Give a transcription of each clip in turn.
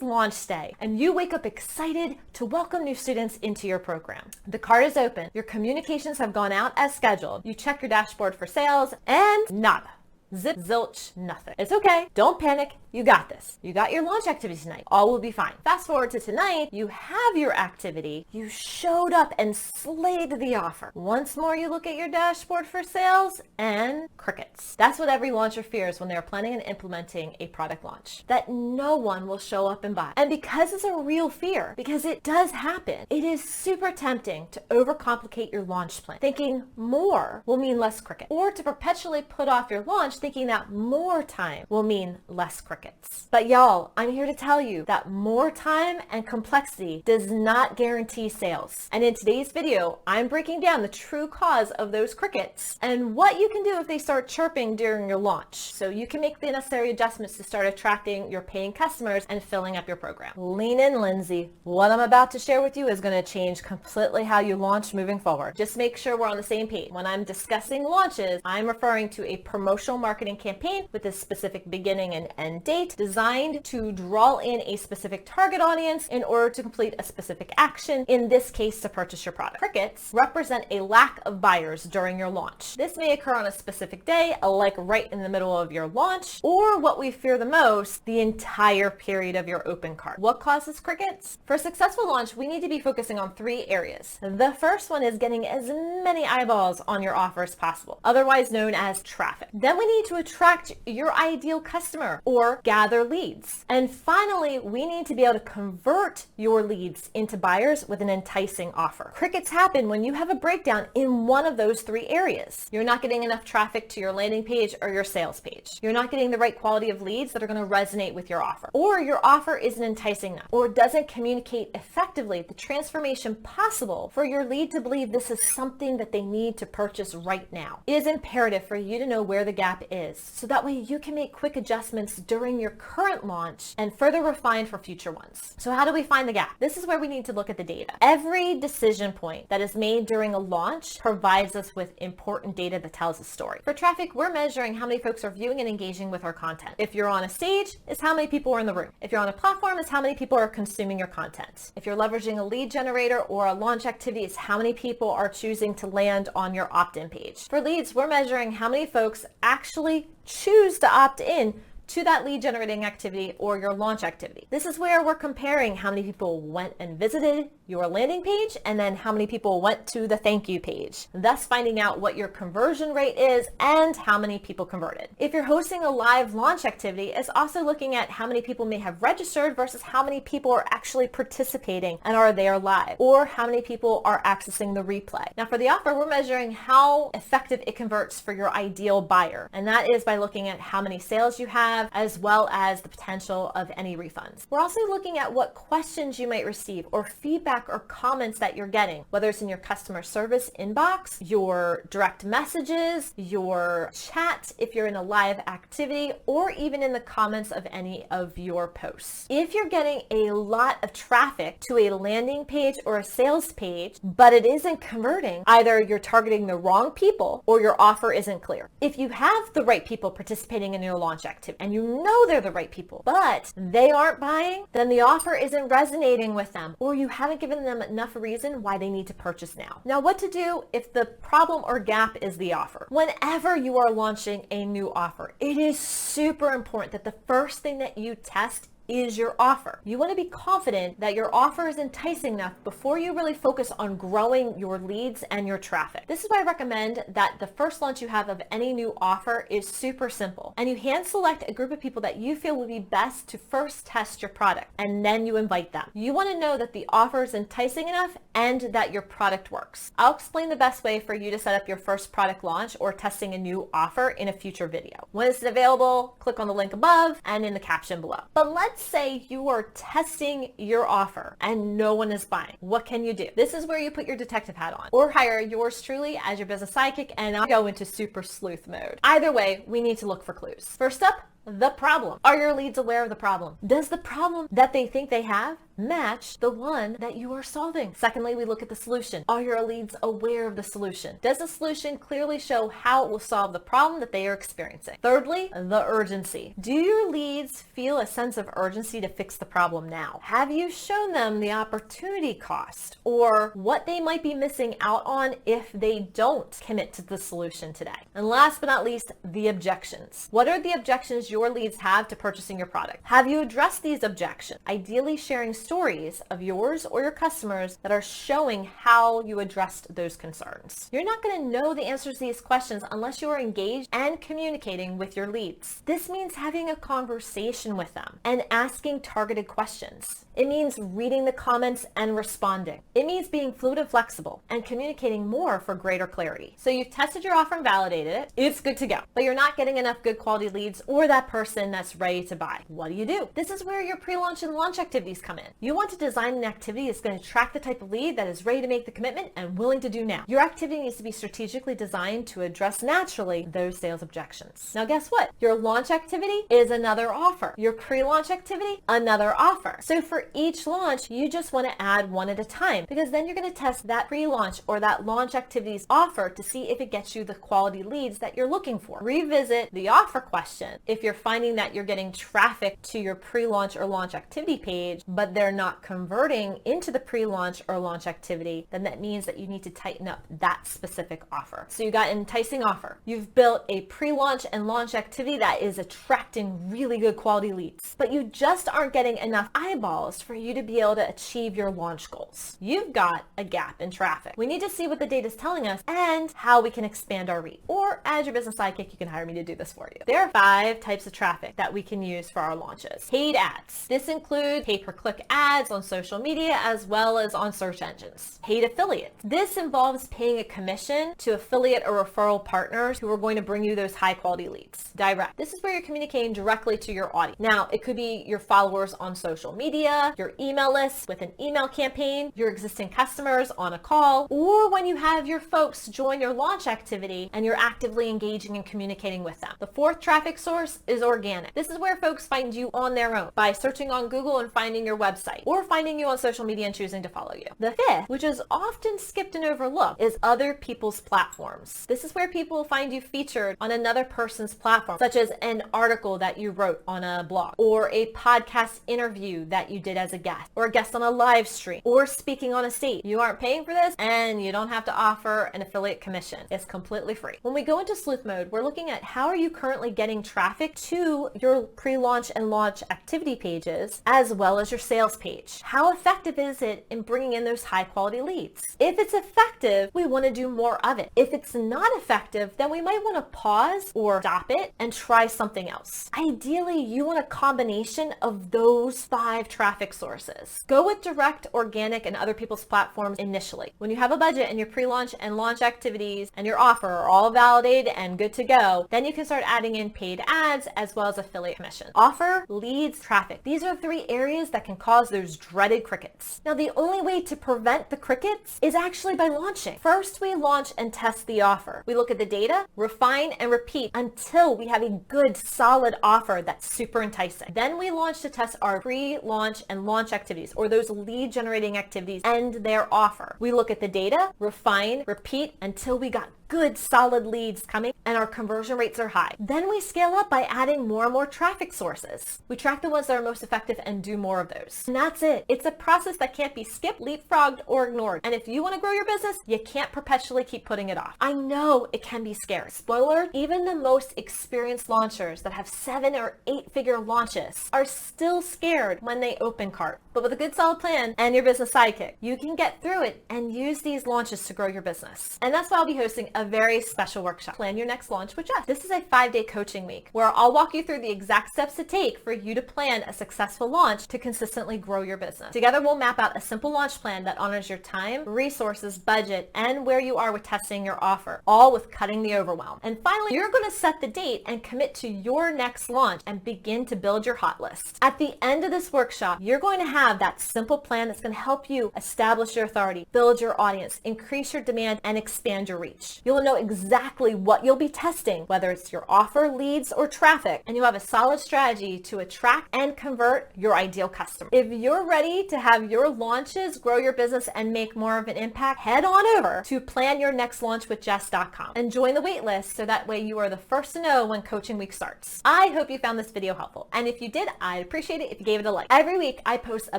it's launch day and you wake up excited to welcome new students into your program. The cart is open, your communications have gone out as scheduled, you check your dashboard for sales, and nada. Zip, zilch, nothing. It's okay. Don't panic. You got this. You got your launch activity tonight. All will be fine. Fast forward to tonight. You have your activity. You showed up and slayed the offer. Once more, you look at your dashboard for sales and crickets. That's what every launcher fears when they're planning and implementing a product launch, that no one will show up and buy. And because it's a real fear, because it does happen, it is super tempting to overcomplicate your launch plan, thinking more will mean less cricket, or to perpetually put off your launch thinking that more time will mean less crickets. But y'all, I'm here to tell you that more time and complexity does not guarantee sales. And in today's video, I'm breaking down the true cause of those crickets and what you can do if they start chirping during your launch, so you can make the necessary adjustments to start attracting your paying customers and filling up your program. Lean in, Lindsay. What I'm about to share with you is going to change completely how you launch moving forward. Just make sure we're on the same page. When I'm discussing launches, I'm referring to a promotional marketing campaign with a specific beginning and end date designed to draw in a specific target audience in order to complete a specific action, in this case to purchase your product. Crickets represent a lack of buyers during your launch. This may occur on a specific day, like right in the middle of your launch, or what we fear the most, the entire period of your open cart. What causes crickets? For a successful launch, we need to be focusing on 3 areas. The first one is getting as many eyeballs on your offer as possible, otherwise known as traffic. Then we need to attract your ideal customer or gather leads. And finally, we need to be able to convert your leads into buyers with an enticing offer. Crickets happen when you have a breakdown in one of those 3 areas. You're not getting enough traffic to your landing page or your sales page. You're not getting the right quality of leads that are going to resonate with your offer. Or your offer isn't enticing enough, or doesn't communicate effectively the transformation possible for your lead to believe this is something that they need to purchase right now. It is imperative for you to know where the gap is, so that way you can make quick adjustments during your current launch and further refine for future ones. So how do we find the gap? This is where we need to look at the data. Every decision point that is made during a launch provides us with important data that tells a story. For traffic, we're measuring how many folks are viewing and engaging with our content. If you're on a stage, it's how many people are in the room. If you're on a platform, it's how many people are consuming your content. If you're leveraging a lead generator or a launch activity, it's how many people are choosing to land on your opt-in page. For leads, we're measuring how many folks actually choose to opt in to that lead generating activity or your launch activity. This is where we're comparing how many people went and visited your landing page and then how many people went to the thank you page, thus finding out what your conversion rate is and how many people converted. If you're hosting a live launch activity, it's also looking at how many people may have registered versus how many people are actually participating and are there live, or how many people are accessing the replay. Now for the offer, we're measuring how effective it converts for your ideal buyer, and that is by looking at how many sales you have as well as the potential of any refunds. We're also looking at what questions you might receive or feedback or comments that you're getting, whether it's in your customer service inbox, your direct messages, your chat, if you're in a live activity, or even in the comments of any of your posts. If you're getting a lot of traffic to a landing page or a sales page, but it isn't converting, either you're targeting the wrong people or your offer isn't clear. If you have the right people participating in your launch activity and you know they're the right people, but they aren't buying, then the offer isn't resonating with them, or you haven't given them enough reason why they need to purchase now. Now, what to do if the problem or gap is the offer? Whenever you are launching a new offer, it is super important that the first thing that you test is your offer. You want to be confident that your offer is enticing enough before you really focus on growing your leads and your traffic. This is why I recommend that the first launch you have of any new offer is super simple, and you hand select a group of people that you feel would be best to first test your product, and then you invite them. You want to know that the offer is enticing enough and that your product works. I'll explain the best way for you to set up your first product launch or testing a new offer in a future video. When it's available, click on the link above and in the caption below. But let's say you are testing your offer and no one is buying. What can you do? This is where you put your detective hat on, or hire yours truly as your business sidekick, and I'll go into super sleuth mode. Either way, we need to look for clues. First up, the problem. Are your leads aware of the problem? Does the problem that they think they have match the one that you are solving? Secondly, we look at the solution. Are your leads aware of the solution? Does the solution clearly show how it will solve the problem that they are experiencing? Thirdly, the urgency. Do your leads feel a sense of urgency to fix the problem now? Have you shown them the opportunity cost or what they might be missing out on if they don't commit to the solution today? And last but not least, the objections. What are the objections your leads have to purchasing your product? Have you addressed these objections? Ideally sharing stories of yours or your customers that are showing how you addressed those concerns. You're not going to know the answers to these questions unless you are engaged and communicating with your leads. This means having a conversation with them and asking targeted questions. It means reading the comments and responding. It means being fluid and flexible and communicating more for greater clarity. So you've tested your offer and validated it. It's good to go, but you're not getting enough good quality leads or that person that's ready to buy. What do? This is where your pre-launch and launch activities come in. You want to design an activity that's going to attract the type of lead that is ready to make the commitment and willing to do now. Your activity needs to be strategically designed to address naturally those sales objections. Now guess what? Your launch activity is another offer. Your pre-launch activity, another offer. So for each launch, you just want to add one at a time because then you're going to test that pre-launch or that launch activity's offer to see if it gets you the quality leads that you're looking for. Revisit the offer question. If you're finding that you're getting traffic to your pre-launch or launch activity page, but they're not converting into the pre-launch or launch activity, then that means that you need to tighten up that specific offer. So you got an enticing offer. You've built a pre-launch and launch activity that is attracting really good quality leads, but you just aren't getting enough eyeballs for you to be able to achieve your launch goals. You've got a gap in traffic. We need to see what the data is telling us and how we can expand our reach. Or as your business sidekick, you can hire me to do this for you. There are 5 types of traffic that we can use for our launches. Paid ads. This includes pay-per-click ads on social media as well as on search engines. Paid affiliates. This involves paying a commission to affiliate or referral partners who are going to bring you those high quality leads. Direct. This is where you're communicating directly to your audience. Now, it could be your followers on social media, your email list with an email campaign, your existing customers on a call, or when you have your folks join your launch activity and you're actively engaging and communicating with them. The 4th traffic source is organic. This is where folks find you on their own by searching on Google and finding your website or finding you on social media and choosing to follow you. The 5th, which is often skipped and overlooked, is other people's platforms. This is where people find you featured on another person's platform, such as an article that you wrote on a blog or a podcast interview that you did as a guest or a guest on a live stream or speaking on a stage. You aren't paying for this and you don't have to offer an affiliate commission. It's completely free. When we go into sleuth mode, we're looking at how are you currently getting traffic to your pre-launch and launch activity pages as well as your sales page. How effective is it in bringing in those high quality leads? If it's effective, we want to do more of it. If it's not effective, then we might want to pause or stop it and try something else. Ideally, you want a combination of those 5 traffic sources. Go with direct, organic, and other people's platforms initially. When you have a budget and your pre-launch and launch activities and your offer are all validated and good to go, then you can start adding in paid ads as well as affiliate commission. Offer, leads, traffic. These are 3 areas that can cause those dreaded crickets. Now, the only way to prevent the crickets is actually by launching. First, we launch and test the offer. We look at the data, refine, and repeat until we have a good, solid offer that's super enticing. Then we launch to test our pre-launch and launch activities, or those lead generating activities and their offer. We look at the data, refine, repeat until we got good solid leads coming and our conversion rates are high. Then we scale up by adding more and more traffic sources. We track the ones that are most effective and do more of those. And that's it. It's a process that can't be skipped, leapfrogged, or ignored. And if you want to grow your business, you can't perpetually keep putting it off. I know it can be scary. Spoiler, even the most experienced launchers that have 7 or 8-figure launches are still scared when they open cart. But with a good solid plan and your business sidekick, you can get through it and use these launches to grow your business. And that's why I'll be hosting a very special workshop. Plan your next launch with Jess. This is a 5-day coaching week where I'll walk you through the exact steps to take for you to plan a successful launch to consistently grow your business. Together, we'll map out a simple launch plan that honors your time, resources, budget, and where you are with testing your offer, all with cutting the overwhelm. And finally, you're going to set the date and commit to your next launch and begin to build your hot list. At the end of this workshop, you're going to have that simple plan that's going to help you establish your authority, build your audience, increase your demand, and expand your reach. You'll know exactly what you'll be testing, whether it's your offer, leads, or traffic, and you'll have a solid strategy to attract and convert your ideal customer. If you're ready to have your launches grow your business and make more of an impact, head on over to planyournextlaunchwithjess.com and join the wait list so that way you are the first to know when coaching week starts. I hope you found this video helpful, and if you did, I'd appreciate it if you gave it a like. Every week I post a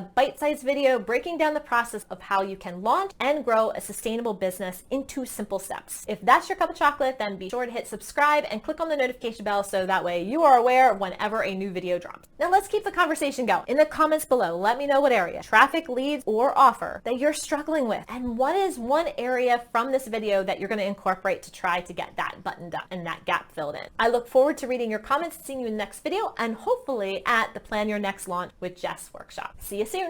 bite-sized video breaking down the process of how you can launch and grow a sustainable business in 2 simple steps. If that's your cup of chocolate, then be sure to hit subscribe and click on the notification bell so that way you are aware whenever a new video drops. Now let's keep the conversation going. In the comments below, let me know what area, traffic, leads, or offer, that you're struggling with, and what is one area from this video that you're going to incorporate to try to get that buttoned up and that gap filled in. I look forward to reading your comments, seeing you in the next video, and hopefully at the Plan Your Next Launch with Jess workshop. See you soon.